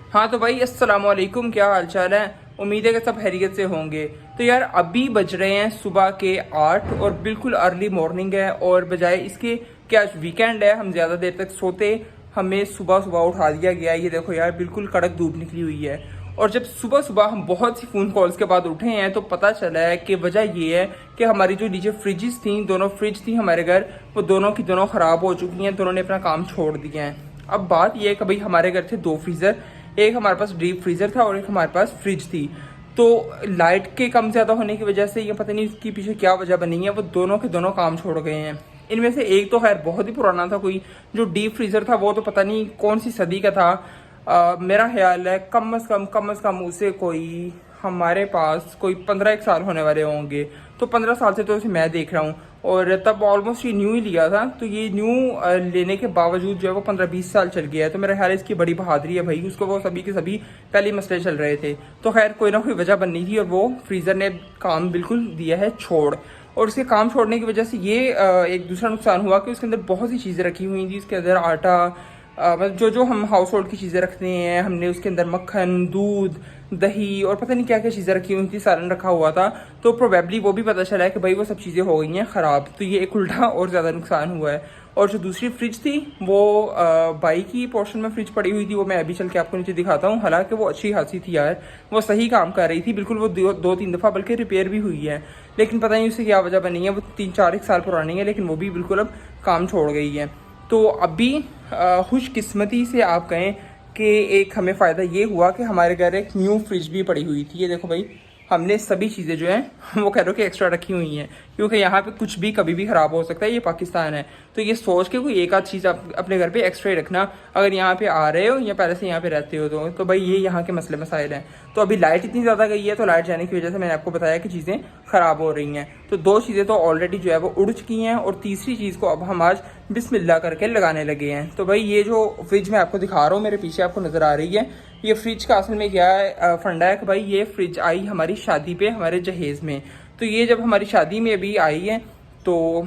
हाँ तो भाई अस्सलाम वालेकुम, क्या हाल चाल है। उम्मीद है कि सब खैरियत से होंगे। तो यार अभी बज रहे हैं सुबह के 8 और बिल्कुल अर्ली मॉर्निंग है। और बजाय इसके कि आज वीकेंड है, हम ज़्यादा देर तक सोते, हमें सुबह सुबह उठा दिया गया है। ये देखो यार, बिल्कुल कड़क धूप निकली हुई है। और जब सुबह सुबह हम बहुत सी फ़ोन कॉल्स के बाद उठे हैं तो पता चला है कि वजह ये है कि हमारी जो नीचे फ्रिजेस थी, दोनों फ्रिज थी हमारे घर, वो दोनों की दोनों ख़राब हो चुकी हैं। दोनों ने अपना काम छोड़ दिया है। अब बात यह है कि भाई हमारे घर थे 2 फ्रीज़र, एक हमारे पास डीप फ्रीज़र था और एक हमारे पास फ्रिज थी। तो लाइट के कम ज़्यादा होने की वजह से, ये पता नहीं इसके पीछे क्या वजह बनी है, वो दोनों के दोनों काम छोड़ गए हैं। इनमें से एक तो खैर बहुत ही पुराना था, कोई जो डीप फ्रीज़र था वो तो पता नहीं कौन सी सदी का था। मेरा ख्याल है कम अज़ कम उसे कोई हमारे पास कोई 15 एक साल होने वाले होंगे। तो 15 साल से तो उसे मैं देख रहा हूँ और तब ऑलमोस्ट ये न्यू ही लिया था। तो ये न्यू लेने के बावजूद जो है वो 15-20 साल चल गया है। तो मेरा ख्याल है इसकी बड़ी बहादुरी है भाई, उसको वो सभी के सभी पहले मसले चल रहे थे। तो खैर कोई ना कोई वजह बननी थी और वो फ्रीज़र ने काम बिल्कुल दिया है छोड़। और उसके काम छोड़ने की वजह से ये एक दूसरा नुकसान हुआ कि उसके अंदर बहुत सी चीज़ें रखी हुई थी। उसके अंदर आटा, मतलब जो हम हाउस होल्ड की चीज़ें रखते हैं, हमने उसके अंदर मक्खन, दूध, दही और पता नहीं क्या क्या चीज़ें रखी हुई थी, सालन रखा हुआ था। तो प्रोबेबली वो भी पता चला है कि भाई वो सब चीज़ें हो गई हैं ख़राब। तो ये एक उल्टा और ज़्यादा नुकसान हुआ है। और जो दूसरी फ्रिज थी वो बाई की पोर्शन में फ्रिज पड़ी हुई थी, वो मैं अभी चल के आपको नीचे दिखाता हूँ। हालांकि वो अच्छी खासी थी यार, वो सही काम कर रही थी बिल्कुल। वो 2-3 दफ़ा बल्कि रिपेयर भी हुई है, लेकिन पता नहीं उससे क्या वजह बनी है। वो 3-4 साल पुरानी है, लेकिन वो भी बिल्कुल अब काम छोड़ गई है। तो अभी खुशकिस्मती से आप कहें कि एक हमें फ़ायदा ये हुआ कि हमारे घर एक न्यू फ्रिज भी पड़ी हुई थी। ये देखो भाई, हमने सभी चीज़ें जो हैं वो कह लो कि एक्स्ट्रा रखी हुई हैं, क्योंकि यहाँ पे कुछ भी कभी भी ख़राब हो सकता है। ये पाकिस्तान है, तो ये सोच के कोई एक आध चीज़ आप अपने घर पे एक्स्ट्रा ही रखना, अगर यहाँ पे आ रहे हो या पहले से यहाँ पे रहते हो तो भाई ये यहाँ के मसले मसाइल हैं। तो अभी लाइट इतनी ज़्यादा गई है, तो लाइट जाने की वजह से मैंने आपको बताया कि चीज़ें ख़राब हो रही हैं। तो 2 चीज़ें तो ऑलरेडी जो है वो उड़ चुकी हैं और तीसरी चीज़ को अब हम आज बिस्मिल्लाह करके लगाने लगे हैं। तो भाई ये जो फ्रिज मैं आपको दिखा रहा हूँ, मेरे पीछे आपको नज़र आ रही है, ये फ्रिज का असल में क्या है फंडा है कि भाई ये फ्रिज आई हमारी शादी पे, हमारे जहेज़ में। तो ये जब हमारी शादी में अभी आई है, तो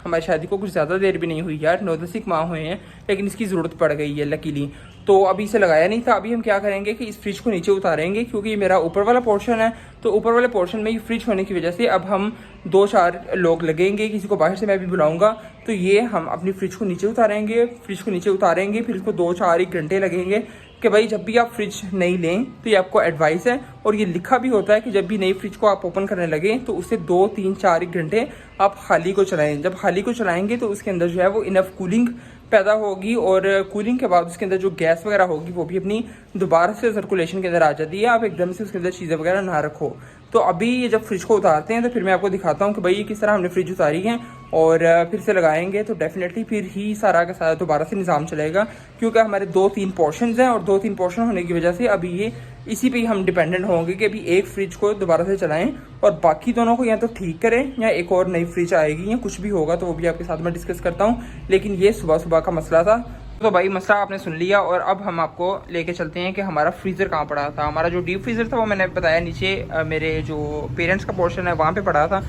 हमारी शादी को कुछ ज़्यादा देर भी नहीं हुई यार, 9-10 माह हुए हैं, लेकिन इसकी ज़रूरत पड़ गई है लकीली। तो अभी इसे लगाया नहीं था। अभी हम क्या करेंगे कि इस फ्रिज को नीचे उतारेंगे, क्योंकि ये मेरा ऊपर वाला पोर्शन है। तो ऊपर वाले पोर्शन में ये फ्रिज होने की वजह से अब हम 2-4 लोग लगेंगे, किसी को बाहर से मैं भी बुलाऊंगा। तो ये हम अपनी फ्रिज को नीचे उतारेंगे, फिर इसको 2-4 घंटे लगेंगे। कि भाई जब भी आप फ्रिज नहीं लें तो ये आपको एडवाइस है, और ये लिखा भी होता है कि जब भी नई फ्रिज को आप ओपन करने लगें तो उससे 2-3-4 घंटे आप खाली को चलाएं। जब खाली को चलाएंगे तो उसके अंदर जो है वो इनफ कूलिंग पैदा होगी, और कूलिंग के बाद उसके अंदर जो गैस वगैरह होगी वो भी अपनी दोबारा से सर्कुलेशन के अंदर आ जाती है। आप एकदम से उसके अंदर चीज़ें वगैरह ना रखो। तो अभी ये जब फ्रिज को उतारते हैं तो फिर मैं आपको दिखाता हूँ कि भाई ये किस तरह हमने फ्रिज उतारी है, और फिर से लगाएंगे तो डेफिनेटली फिर ही सारा का सारा दोबारा से निज़ाम चलेगा। क्योंकि हमारे 2-3 पोर्शंस हैं, और 2-3 पोर्शन होने की वजह से अभी ये इसी पे ही हम डिपेंडेंट होंगे कि अभी एक फ्रिज को दोबारा से चलाएं और बाकी दोनों को या तो ठीक करें या एक और नई फ्रिज आएगी या कुछ भी होगा तो वो भी आपके साथ में डिस्कस करता हूँ। लेकिन ये सुबह सुबह का मसला था। तो भाई मसला आपने सुन लिया, और अब हम आपको लेके चलते हैं कि हमारा फ्रीज़र कहाँ पड़ा था। हमारा जो डीप फ्रीज़र था वो मैंने बताया नीचे मेरे जो पेरेंट्स का पोर्शन है वहाँ पे पड़ा था।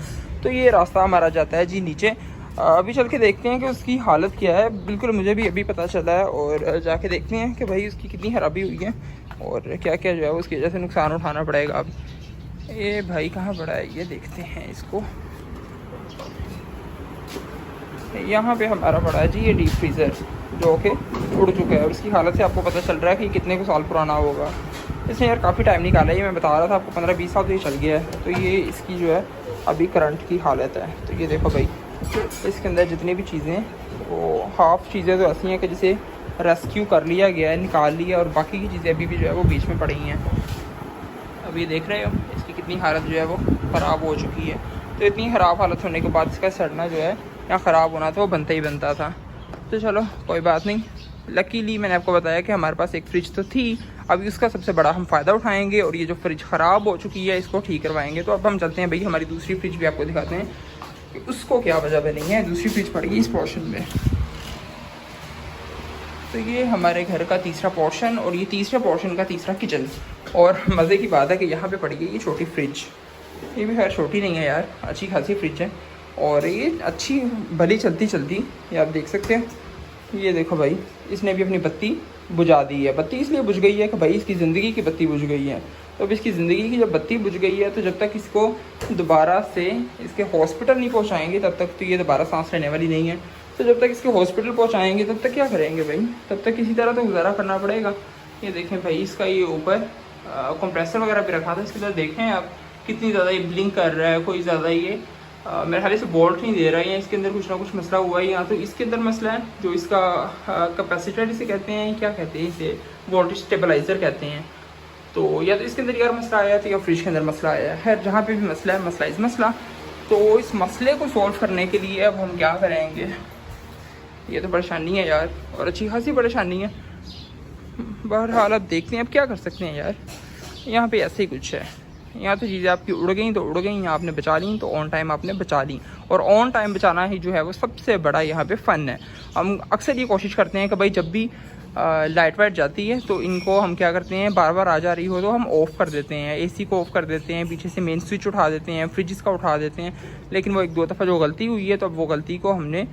तो ये रास्ता हमारा जाता है जी नीचे। अभी चल के देखते हैं कि उसकी हालत क्या है। बिल्कुल मुझे भी अभी पता चला है, और जाके देखते हैं कि भाई उसकी कितनी खराबी हुई है और क्या क्या जो है उसकी वजह से नुकसान उठाना पड़ेगा। अब ये भाई कहाँ पड़ा है, ये देखते हैं इसको। यहाँ पे हमारा पड़ा है जी ये डीप फ्रीज़र, जो कि उड़ चुका है, और उसकी हालत से आपको पता चल रहा है कि कितने को साल पुराना होगा। इसने यार काफ़ी टाइम निकाला है, ये मैं बता रहा था आपको 15-20 साल तो ये चल गया है। तो ये इसकी जो है अभी करंट की हालत है। तो ये देखो भाई, इसके अंदर जितनी भी चीज़ें, वो हाफ़ चीज़ें तो ऐसी हैं कि जिसे रेस्क्यू कर लिया गया है, निकाल लिया, और बाकी की चीज़ें अभी भी जो है वो बीच में पड़ी हैं। अब ये देख रहे हो इसकी कितनी हालत जो है वो ख़राब हो चुकी है। तो इतनी ख़राब हालत होने के बाद इसका सड़ना जो है या ख़राब होना था वो बनता ही बनता था। तो चलो कोई बात नहीं, लकीली मैंने आपको बताया कि हमारे पास एक फ़्रिज तो थी। अभी उसका सबसे बड़ा हम फ़ायदा उठाएंगे, और ये जो फ्रिज ख़राब हो चुकी है इसको ठीक करवाएंगे। तो अब हम चलते हैं भाई, हमारी दूसरी फ्रिज भी आपको दिखाते हैं कि उसको क्या वजह बनी है। दूसरी फ्रिज पड़ी इस पोर्शन में। तो ये हमारे घर का तीसरा पोर्शन, और ये तीसरे पोर्शन का तीसरा किचन। और मज़े की बात है कि यहाँ पे पड़ी है ये छोटी फ्रिज। ये भी खैर छोटी नहीं है यार, अच्छी खासी फ्रिज है, और ये अच्छी भली चलती ये आप देख सकते हैं। ये देखो भाई, इसने भी अपनी बत्ती बुझा दी है। बत्ती इसलिए बुझ गई है कि भाई इसकी ज़िंदगी की बत्ती बुझ गई है। तो अब इसकी ज़िंदगी की जब बत्ती बुझ गई है तो जब तक इसको दोबारा से इसके हॉस्पिटल नहीं पहुंचाएंगे तब तक तो ये दोबारा सांस लेने वाली नहीं है। तो जब तक इसके हॉस्पिटल पहुंचाएंगे तब तक क्या करेंगे भाई, तब तक किसी तरह तो गुजारा करना पड़ेगा। ये देखें भाई, इसका ये ऊपर कंप्रेसर वगैरह भी रखा था, इसके अंदर देखें आप कितनी ज़्यादा ये ब्लिंक कर रहा है। कोई ज़्यादा ये मेरे ख्याल से बोल्ट नहीं दे रहा है, इसके अंदर कुछ ना कुछ मसला हुआ है। या तो इसके अंदर मसला है, जो इसका कैपेसिटर इसे कहते हैं, क्या कहते हैं इसे, वोल्टेज स्टेबलाइज़र कहते हैं। तो या तो इसके अंदर यार मसला आया था या फ्रिज के अंदर मसला आया है। खैर जहाँ पे भी मसला है, मसला इस मसला। तो इस मसले को सॉल्व करने के लिए अब हम क्या करेंगे, ये तो परेशानी है यार, और अच्छी खासी परेशानी है। बहरहाल अब देखते हैं अब क्या कर सकते हैं यार। यहाँ पे ऐसे ही कुछ है, यहाँ तो चीज़ें आपकी उड़ गई तो उड़ गई, यहाँ आपने बचा ली तो ऑन टाइम आपने बचा ली। और ऑन टाइम बचाना ही जो है वो सबसे बड़ा यहाँ पे फ़न है। हम अक्सर ये कोशिश करते हैं कि भाई जब भी लाइट वाइट जाती है तो इनको हम क्या करते हैं, बार बार आ जा रही हो तो हम ऑफ़ कर देते हैं, एसी को ऑफ़ कर देते हैं, पीछे से मेन स्विच उठा देते हैं, फ्रिज का उठा देते हैं। लेकिन वो एक दो दफ़ा जो गलती हुई है तो अब वो गलती को हमने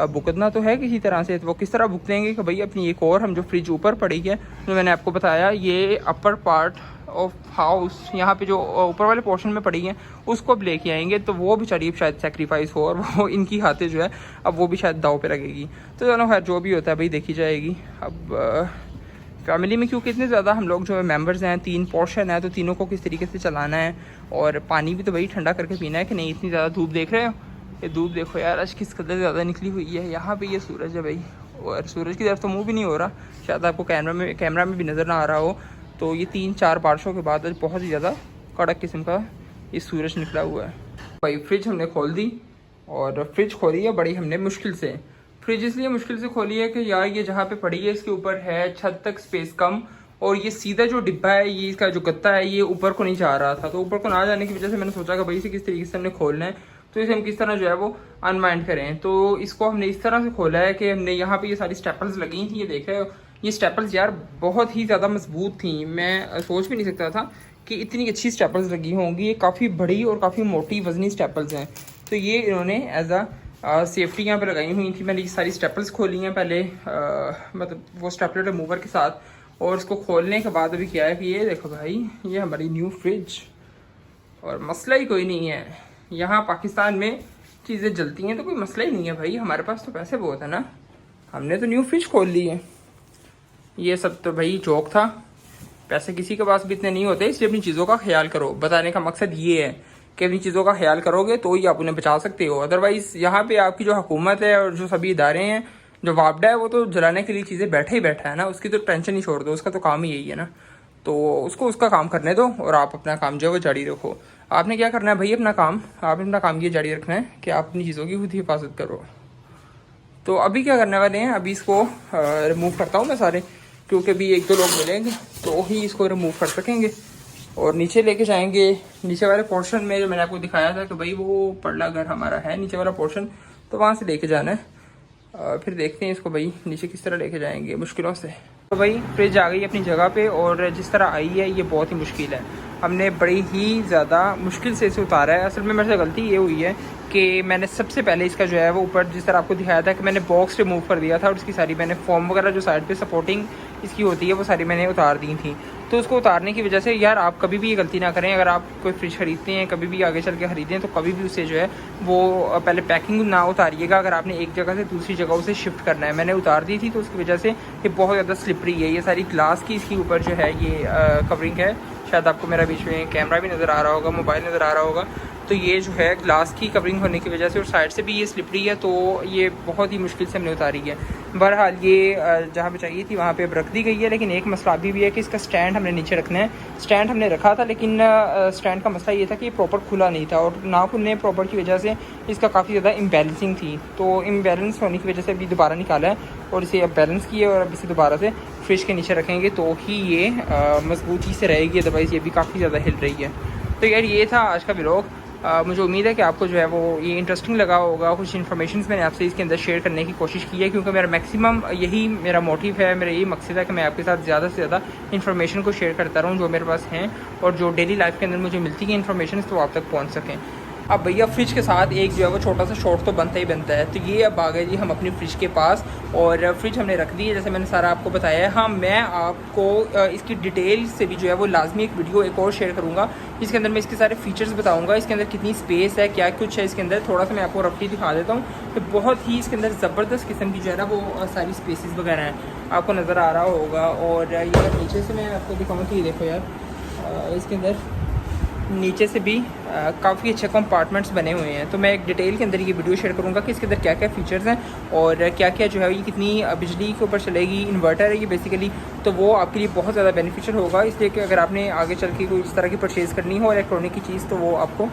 भुगतना तो है किसी तरह से। तो वो किस तरह भुगतेंगे कि भाई अपनी एक और हम जो फ्रिज ऊपर पड़ी है, जो मैंने आपको बताया ये अपर पार्ट ऑफ हाउस, यहाँ पे जो ऊपर वाले पोर्शन में पड़ी है उसको अब लेके आएंगे। तो वो भी शरीफ शायद सेक्रीफाइस हो और वो इनकी खाते जो है अब वो भी शायद दाव पे लगेगी। तो चलो खैर जो भी होता है भाई देखी जाएगी। अब फैमिली में क्योंकि इतने ज़्यादा हम लोग जो है मेंबर्स हैं, 3 पोर्शन है, तो तीनों को किस तरीके से चलाना है। और पानी भी तो भाई ठंडा करके पीना है कि नहीं। इतनी ज़्यादा धूप देख रहे हो, ये धूप देखो यार आज किस कदर ज़्यादा निकली हुई है। यहाँ पे ये सूरज है भाई, और सूरज की तरफ तो मुँह भी नहीं हो रहा, शायद आपको कैमरा में भी नज़र ना आ रहा हो। तो ये 3-4 बारिशों के बाद आज बहुत ही ज़्यादा कड़क किस्म का ये सूरज निकला हुआ है भाई। फ्रिज हमने खोल दी, और फ्रिज खोली है बड़ी हमने मुश्किल से। फ्रिज इसलिए मुश्किल से खोली है कि यार ये जहाँ पे पड़ी है इसके ऊपर है छत तक स्पेस कम, और ये सीधा जो डिब्बा है, ये इसका जो गत्ता है ये ऊपर को नहीं जा रहा था। तो ऊपर को ना जाने की वजह से मैंने सोचा कि भाई इसे किस तरीके से हमने खोलना है, तो इसे हम किस तरह जो है वो अनवाइंड करें। तो इसको हमने इस तरह से खोला है कि हमने यहाँ पे ये सारी स्टेपल्स लगी थी, ये देख रहे हो ये स्टेपल्स यार बहुत ही ज़्यादा मजबूत थी। मैं सोच भी नहीं सकता था कि इतनी अच्छी स्टेपल्स लगी होंगी। ये काफ़ी बड़ी और काफ़ी मोटी वजनी स्टेपल्स हैं। तो ये इन्होंने एज आ सेफ्टी यहाँ पे लगाई हुई थी। मैंने ये सारी स्टेपल्स खोली हैं पहले, मतलब वो स्टेपलर रिमूवर के साथ। और इसको खोलने के बाद अभी क्या है कि ये देखो भाई, ये हमारी न्यू फ्रिज, और मसला ही कोई नहीं है। यहाँ पाकिस्तान में चीज़ें जलती हैं तो कोई मसला ही नहीं है भाई, हमारे पास तो पैसे बहुत है ना, हमने तो न्यू फ्रिज खोल ली है। ये सब तो भाई जोक था, पैसे किसी के पास भी इतने नहीं होते, इसलिए अपनी चीज़ों का ख्याल करो। बताने का मकसद ये है कि अपनी चीज़ों का ख्याल करोगे तो ही आप उन्हें बचा सकते हो। अदरवाइज़ यहाँ पे आपकी जो हुकूमत है और जो सभी इदारे हैं, जो वापडा है, वो तो जलाने के लिए चीज़ें बैठे ही बैठा है ना, उसकी तो टेंशन ही छोड़ दो, उसका तो काम ही यही है ना। तो उसको उसका काम करने दो और आप अपना काम जो है वो जारी रखो। आपने क्या करना है भाई, अपना काम, आपने अपना काम ये जारी रखना है कि आप अपनी चीज़ों की खुद ही हिफाजत करो। तो अभी क्या करने वाले हैं, अभी इसको रिमूव करता हूँ मैं सारे, क्योंकि अभी 1-2 लोग मिलेंगे तो ही इसको रिमूव कर सकेंगे। और नीचे लेके जाएंगे, नीचे वाले पोर्शन में जो मैंने आपको दिखाया था कि भाई वो पड़ला घर हमारा है नीचे वाला पोर्शन, तो वहाँ से लेके जाना है। फिर देखते हैं इसको भाई नीचे किस तरह लेके जाएंगे मुश्किलों से। तो भाई फ्रिज आ गई अपनी जगह पे, और जिस तरह आई है ये बहुत ही मुश्किल है। हमने बड़ी ही ज़्यादा मुश्किल से इसे उतारा है। असल में मेरे से गलती ये हुई है कि मैंने सबसे पहले इसका जो है वो ऊपर जिस तरह आपको दिखाया था कि मैंने बॉक्स रिमूव कर दिया था, और इसकी सारी मैंने फॉर्म वगैरह जो साइड पे सपोर्टिंग इसकी होती है वो सारी मैंने उतार दी थी। तो उसको उतारने की वजह से यार आप कभी भी ये गलती ना करें, अगर आप कोई फ्रिज खरीदते हैं, कभी भी आगे चल के खरीदें, तो कभी भी उसे जो है वो पहले पैकिंग ना उतारिएगा। अगर आपने एक जगह से दूसरी जगह उसे शिफ्ट करना है, मैंने उतार दी थी तो उसकी वजह से ये बहुत ज़्यादा स्लिपरी है। ये सारी ग्लास की इसके ऊपर जो है ये कवरिंग है, शायद आपको मेरा बीच में कैमरा भी नज़र आ रहा होगा, मोबाइल नज़र आ रहा होगा। तो ये जो है ग्लास की कवरिंग होने की वजह से और साइड से भी ये स्लिपरी है, तो ये बहुत ही मुश्किल से हमने उतारी है। बहरहाल ये जहाँ पे चाहिए थी वहाँ पे अब रख दी गई है। लेकिन एक मसला अभी भी है कि इसका स्टैंड हमने नीचे रखना है। स्टैंड हमने रखा था, लेकिन स्टैंड का मसला ये था कि ये प्रॉपर खुला नहीं था, और ना खुलने प्रॉपर की वजह से इसका काफ़ी ज़्यादा इम्बैलेंसिंग थी। तो इम्बैलेंस होने की वजह से अभी दोबारा निकाला है और इसे अब बैलेंस किया, और अब इसे दोबारा से फ्रिज के नीचे रखेंगे तो ही ये मजबूती से रहेगी, अदरवाइज़ ये भी काफ़ी ज़्यादा हिल रही है। तो यार ये था आज का व्लॉग। मुझे उम्मीद है कि आपको जो है वो ये इंटरेस्टिंग लगा होगा। कुछ इन्फॉर्मेशन मैंने आपसे इसके अंदर शेयर करने की कोशिश की है, क्योंकि मेरा मैक्सिमम यही मेरा मोटिव है, मेरा यही मकसद है कि मैं आपके साथ ज़्यादा से ज़्यादा इन्फॉर्मेशन को शेयर करता रहूँ जो मेरे पास हैं, और जो डेली लाइफ के अंदर मुझे मिलती है इन्फॉर्मेशन तो आप तक पहुँच सकें। अब भैया फ्रिज के साथ एक जो है वो छोटा सा शॉट तो बनता ही बनता है। तो ये अब आ गए जी हम अपनी फ्रिज के पास और फ्रिज हमने रख दी है जैसे मैंने सारा आपको बताया है। हाँ, मैं आपको इसकी डिटेल से भी जो है वो लाजमी एक वीडियो एक और शेयर करूँगा जिसके अंदर मैं इसके सारे फीचर्स बताऊँगा, इसके अंदर कितनी स्पेस है, क्या कुछ है इसके अंदर। थोड़ा सा मैं आपको रफली दिखा देता हूँ। तो बहुत ही इसके अंदर ज़बरदस्त किस्म की जो है ना वो सारी स्पेसिस वगैरह हैं, आपको नज़र आ रहा होगा। और ये नीचे से मैं आपको दिखाऊँ तो ये देखो यार, इसके अंदर नीचे से भी काफ़ी अच्छे कंपार्टमेंट्स बने हुए हैं। तो मैं एक डिटेल के अंदर ये वीडियो शेयर करूँगा कि इसके अंदर क्या क्या फ़ीचर्स हैं और क्या क्या जो है ये कितनी बिजली के ऊपर चलेगी। इन्वर्टर है ये बेसिकली, तो वो आपके लिए बहुत ज़्यादा बेनिफिशियल होगा। इसलिए कि अगर आपने आगे चल के कोई इस तरह की परचेज़ करनी हो इलेक्ट्रॉनिक की चीज़, तो वो आपको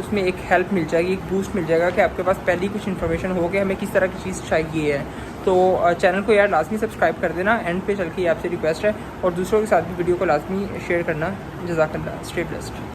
उसमें एक हेल्प मिल जाएगी, एक बूस्ट मिल जाएगा कि आपके पास पहले ही कुछ इन्फॉर्मेशन हो कि हमें किस तरह की चीज़ चाहिए है। तो चैनल को यार लाजमी सब्सक्राइब कर देना। एंड पे चल के आपसे रिक्वेस्ट है और दूसरों के साथ भी वीडियो को लाजमी शेयर करना। जज़ाकल्लाह, स्टे ब्लेस्ड।